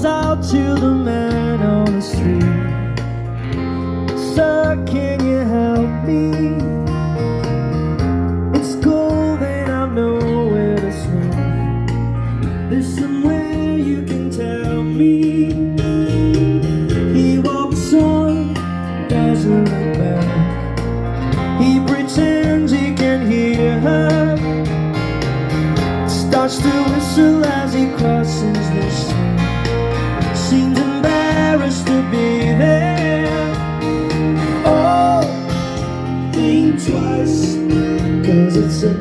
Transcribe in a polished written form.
out to the man on the street. Sir, can you help me? It's cold and I know where to swim. There's somewhere you can tell me. He walks on, doesn't look back. He pretends he can hear her. Starts to whistle as he crosses the street. Seems embarrassed to be there. Oh, think twice, 'cause it's a